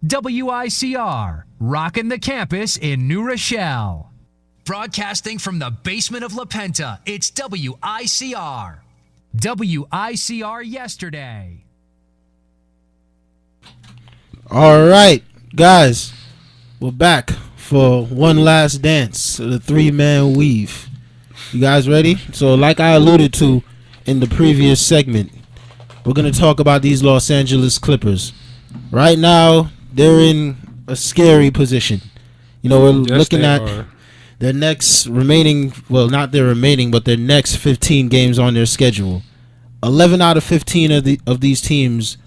WICR, rocking the campus in New Rochelle. Broadcasting from the basement of La Penta, it's WICR. WICR yesterday. All right, guys, we're back for one last dance of the three-man weave. You guys ready? So like I alluded to in the previous segment, we're going to talk about these Los Angeles Clippers. Right now, they're in a scary position. You know, we're looking at their next remaining, well, not their remaining, but their next 15 games on their schedule. 11 out of 15 of these teams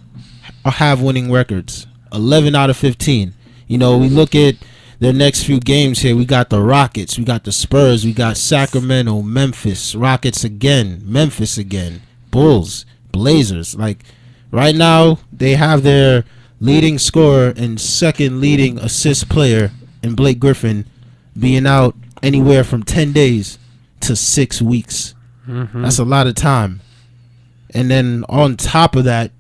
have winning records. 11 out of 15. You know, we look at their next few games here. We got the Rockets, we got the Spurs, we got Sacramento, Memphis, Rockets again, Memphis again, Bulls, Blazers. Like, right now, they have their leading scorer and second leading assist player in Blake Griffin being out anywhere from 10 days to 6 weeks. That's a lot of time. And then on top of that,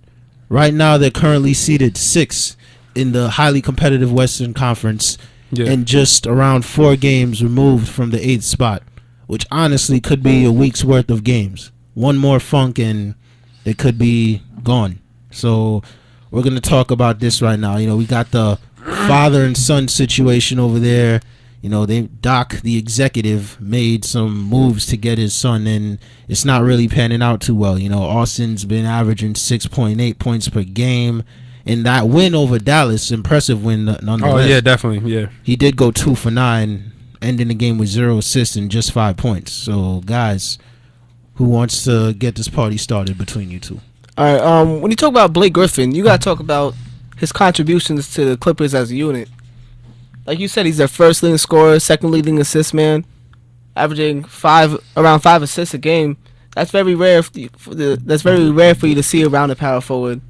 right now they're currently seeded 6th in the highly competitive Western Conference, and just around 4 games removed from the 8th spot, which honestly could be a week's worth of games. One more funk and they could be gone. So we're going to talk about this right now. You know, we got the father and son situation over there. You know, Doc, the executive, made some moves to get his son, and it's not really panning out too well. You know, Austin's been averaging 6.8 points per game. And that win over Dallas, impressive win nonetheless. Oh, yeah, definitely, yeah. He did go 2 for 9, ending the game with 0 assists and just 5 points. So, guys, who wants to get this party started between you two? All right, when you talk about Blake Griffin, you got to talk about his contributions to the Clippers as a unit. Like you said, he's their first leading scorer, second leading assist man, averaging around 5 assists a game. That's very rare that's very rare for you to see around a power forward.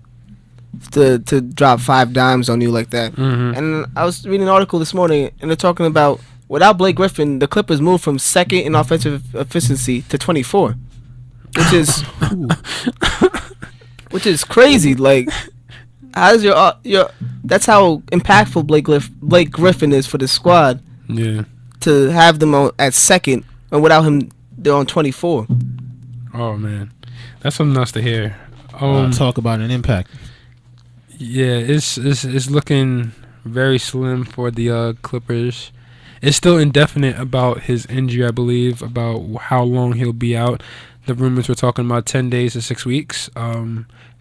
To drop 5 dimes on you like that. And I was reading an article this morning, and they're talking about without Blake Griffin, the Clippers moved from second in offensive efficiency to 24, which is crazy. Like, how's that's how impactful Blake Griffin is for the squad. Yeah. To have them at second, and without him, they're on 24. Oh man, that's something else to hear. Talk about an impact. Yeah, it's looking very slim for the Clippers. It's still indefinite about his injury, I believe, about how long he'll be out. The rumors were talking about 10 days to 6 weeks.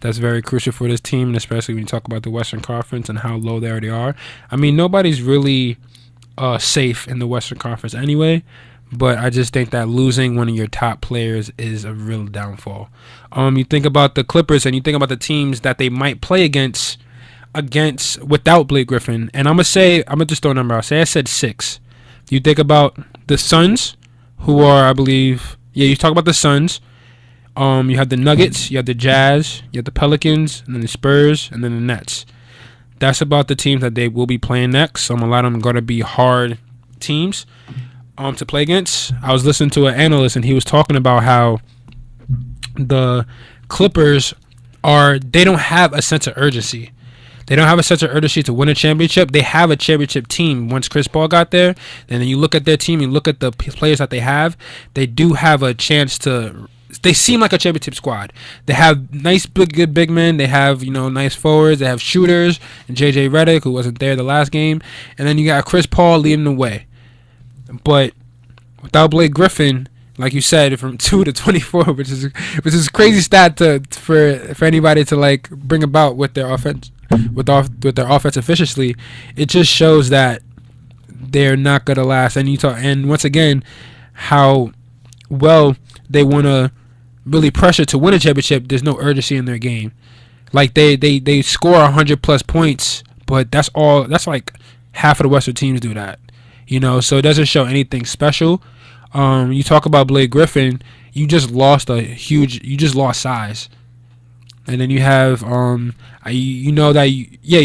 That's very crucial for this team, and especially when you talk about the Western Conference and how low they already are. I mean, nobody's really safe in the Western Conference anyway, but I just think that losing one of your top players is a real downfall. You think about the Clippers and you think about the teams that they might play against without Blake Griffin, and I'm gonna just throw a number out. Say I said 6. You think about the Suns, who are, I believe, you talk about the Suns. You have the Nuggets, you have the Jazz, you have the Pelicans, and then the Spurs, and then the Nets. That's about the teams that they will be playing next. A lot of them are going to be hard teams to play against. I was listening to an analyst, and he was talking about how the Clippers they don't have a sense of urgency. They don't have a sense of urgency to win a championship. They have a championship team once Chris Paul got there. And then you look at their team, you look at the players that they have, they do have a chance to... They seem like a championship squad. They have nice, good big men. They have, nice forwards. They have shooters. And J.J. Redick, who wasn't there the last game. And then you got Chris Paul leading the way. But without Blake Griffin, like you said, from 2 to 24, which is a crazy stat for anybody to bring about with their offense, with their offense efficiency. It just shows that they're not gonna last. And once again, how well they want to really pressure to win a championship. There's no urgency in their game. Like they score 100+ points, but that's all. That's like half of the Western teams do that. So it doesn't show anything special. You talk about Blake Griffin, you just lost size. And then you have, you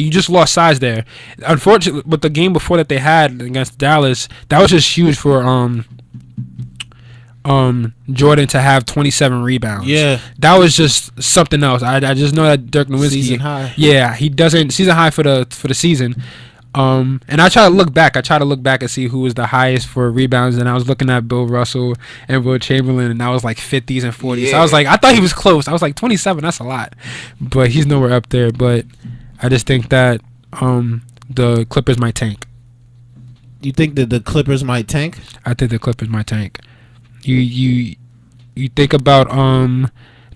just lost size there. Unfortunately, with the game before that they had against Dallas, that was just huge for Jordan to have 27 rebounds. Yeah. That was just something else. I just know that Dirk Nowitzki, Season high. Yeah, he doesn't season high for the season. And I try to look back. And see who was the highest for rebounds, and I was looking at Bill Russell and Will Chamberlain, and I was like 50s and 40s. Yeah. So I was like, I thought he was close. I was like 27. That's a lot, but he's nowhere up there. But I just think that the Clippers might tank. You think that the Clippers might tank? I think the Clippers might tank. You think about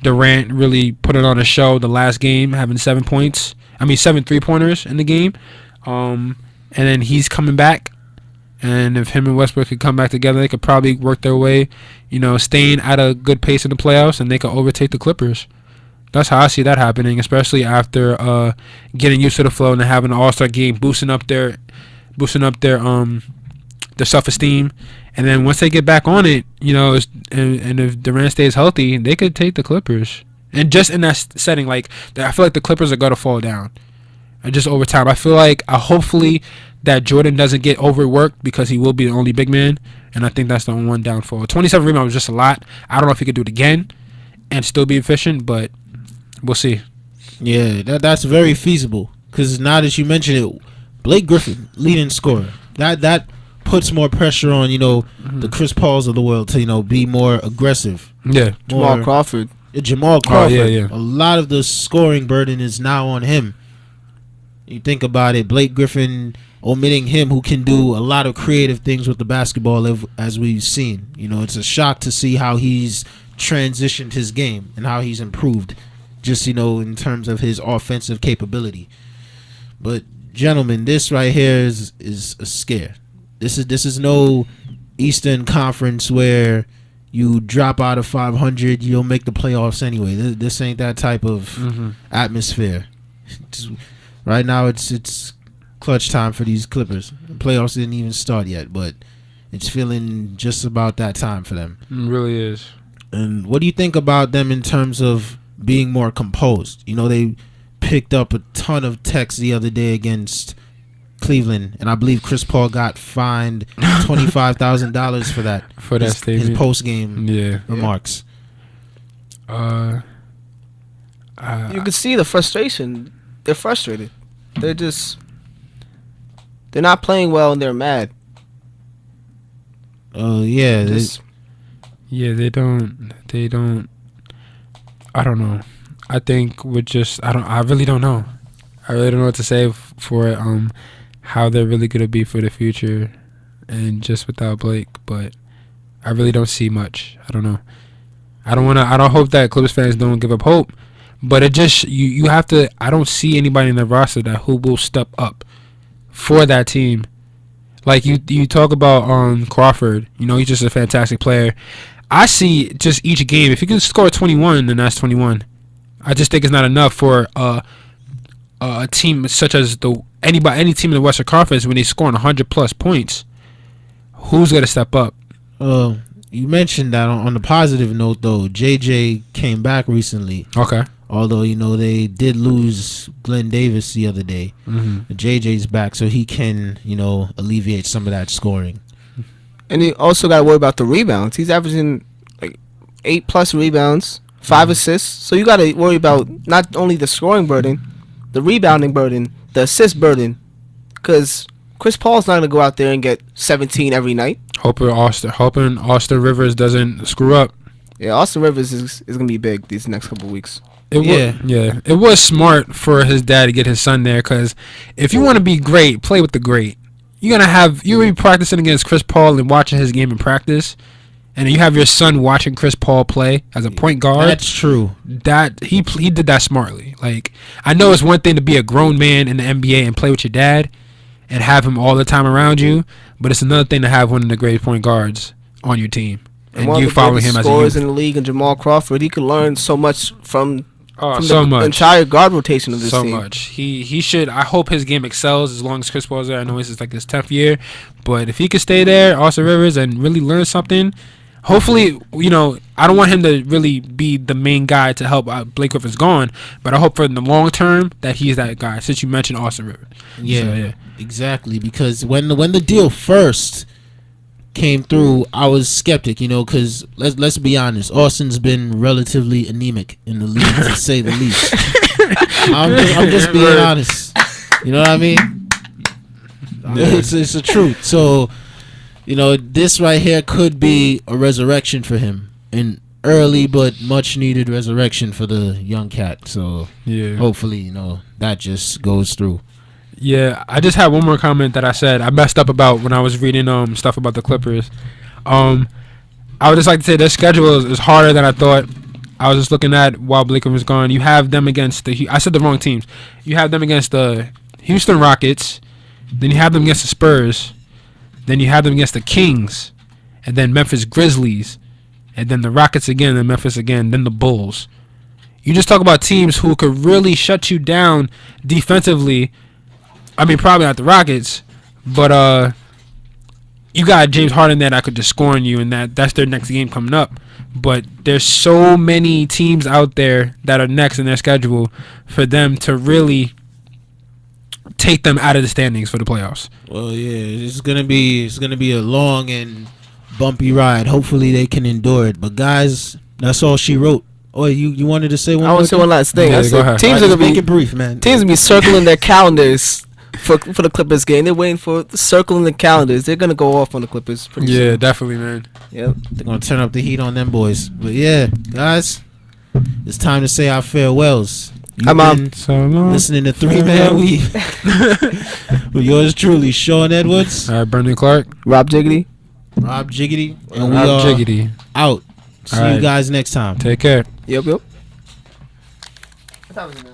Durant really putting on a show the last game, having 7 points. 7 3-pointers in the game. And then he's coming back. And if him and Westbrook could come back together, they could probably work their way, staying at a good pace in the playoffs, and they could overtake the Clippers. That's how I see that happening, especially after getting used to the flow and having an All-Star game, boosting up their self-esteem. And then once they get back on it, and if Durant stays healthy, they could take the Clippers. And just in that setting, I feel like the Clippers are going to fall down. And just over time. I feel like hopefully that Jordan doesn't get overworked because he will be the only big man. And I think that's the one downfall. 27 rebounds was just a lot. I don't know if he could do it again and still be efficient, but we'll see. Yeah, that's very feasible. Because now that you mention it, Blake Griffin, leading scorer. That puts more pressure on, the Chris Pauls of the world to, be more aggressive. Yeah. Jamal Crawford. Jamal Crawford. Yeah. A lot of the scoring burden is now on him. You think about it, Blake Griffin, omitting him, who can do a lot of creative things with the basketball, as we've seen. It's a shock to see how he's transitioned his game and how he's improved, just in terms of his offensive capability. But gentlemen, this right here is a scare. This is no Eastern Conference where you drop out of 500, you'll make the playoffs anyway. This ain't that type of atmosphere. Right now, it's clutch time for these Clippers. The playoffs didn't even start yet, but it's feeling just about that time for them. It really is. And what do you think about them in terms of being more composed? They picked up a ton of techs the other day against Cleveland, and I believe Chris Paul got fined $25,000 for that. For that statement. His post-game remarks. You can see the frustration. They're frustrated. They're not playing well and they're mad. Yeah. They don't. I don't know. I think I really don't know. I really don't know what to say for it. How they're really gonna be for the future, and just without Blake. But I really don't see much. I don't know. I don't hope that Clippers fans don't give up hope. But it just you have to. I don't see anybody in the roster who will step up for that team. Like you talk about Crawford. He's just a fantastic player. I see just each game. If you can score 21, then that's 21. I just think it's not enough for a team such as any team in the Western Conference when they scoring 100+ points. Who's gonna step up? You mentioned that on the positive note though. JJ came back recently. Okay. Although, they did lose Glenn Davis the other day. JJ's back, so he can, alleviate some of that scoring. And you also got to worry about the rebounds. He's averaging 8+ rebounds, 5 assists. So you got to worry about not only the scoring burden, the rebounding burden, the assist burden. Because Chris Paul's not going to go out there and get 17 every night. Hoping Austin Rivers doesn't screw up. Yeah, Austin Rivers is going to be big these next couple of weeks. It was smart for his dad to get his son there, because if you want to be great, play with the great. You're gonna be practicing against Chris Paul and watching his game in practice, and you have your son watching Chris Paul play as a point guard. That's true. That he did that smartly. I know it's one thing to be a grown man in the NBA and play with your dad and have him all the time around you, but it's another thing to have one of the great point guards on your team and you following him as a scorers youth. in the league, and Jamal Crawford, he could learn so much from so much. Entire guard rotation of this team. So much. He should. I hope his game excels as long as Chris Paul's there. I know this is his 10th year, but if he could stay there, Austin Rivers, and really learn something, hopefully, I don't want him to really be the main guy to help out. Blake Griffin's gone, but I hope for the long term that he's that guy. Since you mentioned Austin Rivers, exactly. Because when the deal first came through, I was skeptic, because let's be honest, Austin's been relatively anemic in the league, to say the least. I'm just being honest. You know what I mean? It's the truth. So, this right here could be a resurrection for him, an early but much needed resurrection for the young cat. So, Yeah. hopefully, that just goes through. Yeah, I just had one more comment that I said I messed up about when I was reading stuff about the Clippers. I would just like to say their schedule is harder than I thought. I was just looking at while Blake was gone. You have them against I said the wrong teams. You have them against the Houston Rockets, then you have them against the Spurs, then you have them against the Kings, and then Memphis Grizzlies, and then the Rockets again, then Memphis again, then the Bulls. You just talk about teams who could really shut you down defensively. I mean, probably not the Rockets, but you got James Harden there that could just score on you, and that's their next game coming up. But there's so many teams out there that are next in their schedule for them to really take them out of the standings for the playoffs. Well, yeah, it's gonna be a long and bumpy ride. Hopefully, they can endure it. But guys, that's all she wrote. Oh, you wanted to say one? I want to say one last thing. Yeah, I go said ahead. teams are gonna make be it brief, man. teams gonna be circling their calendars for the Clippers game. They're waiting for circling the calendars. They're gonna go off on the Clippers pretty Yeah, soon. definitely, man. Yep. They're gonna turn up the heat on them boys. But yeah, guys, it's time to say our farewells. You've been So long. listening to 3-Man Weave with yours truly, Sean Edwards, All right, Brendan Clark. Rob Jiggity. Rob Jiggity, and we Rob are Jiggity. out. See All you right. guys next time. Take care. Yep. What time is it now?